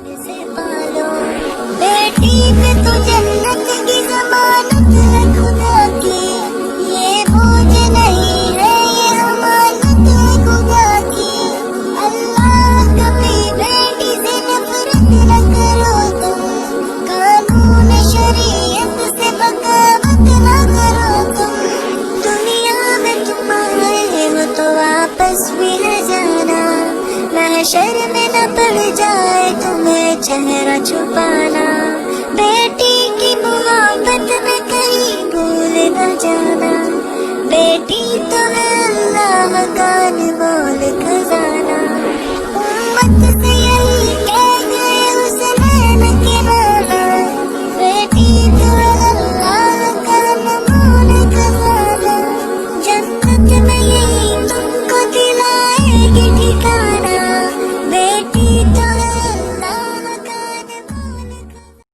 से पालो बेटी पे तो जन्नत की जमानत है खुदा की, ये बोझ नहीं है ये अमानत है खुदा की। अल्लाह कभी बेटी से नफरत न करो तुम, कानून शरीयत से बगावत न करो तुम। दुनिया में तुम आए हो तो वापस भी न जाना, महशर में न पड़ जाए तुम्हें चेहरा छुपाना। बेटी की मोहब्बत में कहीं भूल न जाना, बेटी तो है अल्लाह का निवाला।